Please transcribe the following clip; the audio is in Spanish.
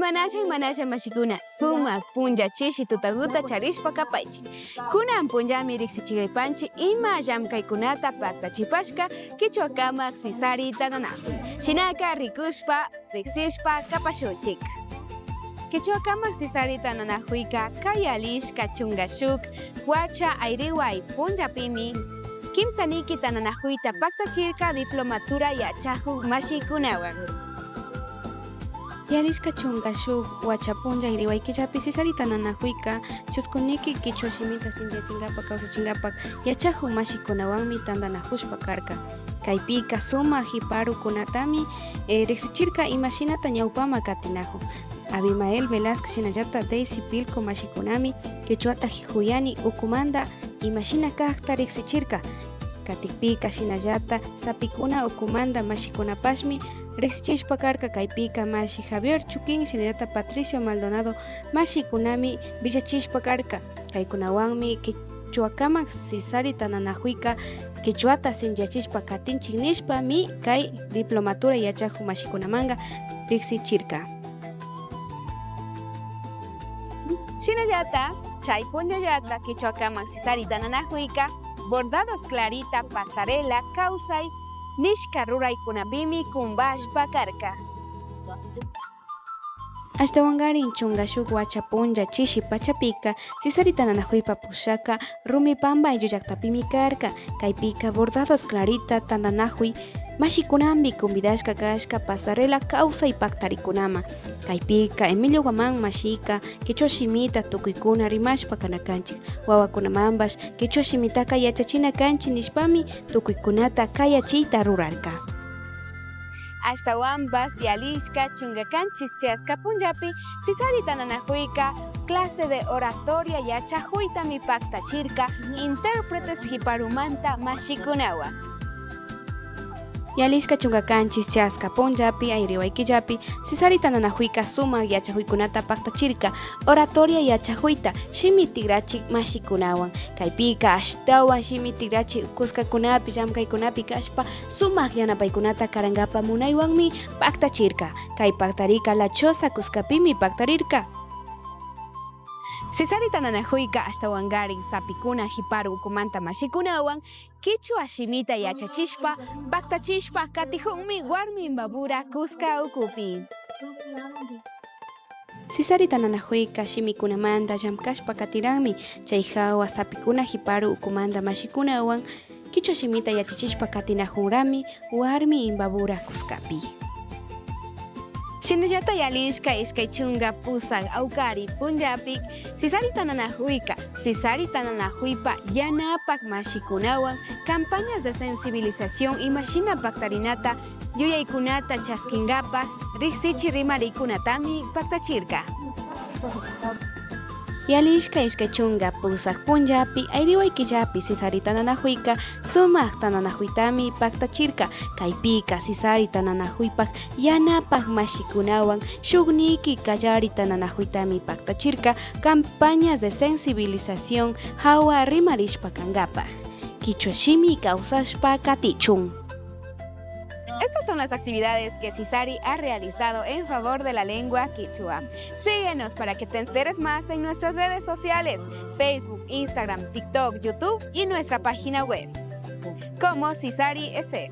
Imanasha mashikuna sumak punja chishi tutaguta charishpa kapaychi. Kunan punjami riksichigaypanchi ima llamkaykunata paktachipashka kichwakamak sisari tananakuy. Shinaka rikushpa riksishpa kapashunchik. Kichwakamak sisari tananakuyka kayalishka chungashuk wacha ayriway punjapimi kimsaniki tananakuyta paktachirka diplomatura yachakuk mashikunawan. Yalishka chungashuk wachapunja iriwaykillapi sisari tananakuyka chuskuniki kichwa shimita sindiachingapak kawsachingapak yachakuk mashikunawanmi tandanakushpa karka. Kaypika sumak hiparukunatami riksichirka imashinata ñawpama katinakun. Abimael Velázquez shinallata Daisy Pilco mashikunami kichwata juyani ukumanda imashina kakta riksichirka. Katikpika shinallata sapikuna ukumanda mashikunapashmi riksichishpa karka. Kaypika mashi Javier Chuquin shinallata Patricio Maldonado mashikunami villachishpa karka. Kaykunawanmi kichwakamak sisari tananakuyka kichwata sinllachishpa katinchik nishpami kay diplomatura yachakuk mashikunamanga riksichirka. Shinallata chay punllallata kichwakamak sisari tananakuyka bordados clarita pasarela kawsay nishka ruraykunapimi kumbashpa karka. Ashtawangarin chungashuk wacha punja chishi pachapika sisari tananakuypa pushaka rumipamba ayllu llaktapimi karka. Kaypika bordados clarita tandanakuy mashikunambi convidashka kashka pasarela kawsay paktarikunama. Kaypika Emilio Guamán mashika kichwa shimita tukuykuna rimashpa kanakanchik. Wawakunamambash kichwa shimitaka yachachina kanchik nishpami tukuykunata kayachiyta rurarka. Ashtawanpas yalishka chungakanchis chaska punjapi sisari tananakuyka clase de oratoria yachakuytami paktachirka intérpretes hiparumanta mashikunawan. Yalishka chungakanchis chaska punjapi ayriwaykillapi sisari tananakuyka sumak yachakuykunata paktachirka oratoria yachakuyta shimi tigrachik mashikunawan. Kaypika ashtawan shimi tigrachik kuskakunapi llamkaykunapi kashpa sumak yanapaykunata karangapa munaywanmi paktachirka. Kay paktarika la choza kuskapimi paktarirka. Sisari tananakuyka ashtawangarin sapikuna hiparu ukumanta mashikunawan kichwa shimita yachachishpa paktachishpa katijunmi warmi babura kuska ukupi. Sisari tananakuyka shimikunamanta llamkashpa katiranmi chay hawa sapikuna hiparu ukumanta mashikunawan kichwa shimita yachachishpa katinajunrami warmi imbabura kuskapi. Shinallata yalishka iskay chunga pusak awkari punjapik sisari tananakuyka sisari tananakuypa yanapak mashikunawan campañas de sensibilización imashina paktarinata yuyaykunata chaskingapak riksichi rimariykunatami paktachirka. Yalishka iskay chunga pusak punjapi ayriwaykillapi sisari tananakuyka sumak tananakuytami paktachirka. Kaypika sisari tananakuypak yanapak mashikunawan shugniki kallari tananakuytami paktachirka campañas de sensibilización hawa rimarishpa kangapak kichwa shimi kawsashpa katichun. Estas son las actividades que Sisari ha realizado en favor de la lengua quichua. Síguenos para que te enteres más en nuestras redes sociales, Facebook, Instagram, TikTok, YouTube y nuestra página web, como Sisari S.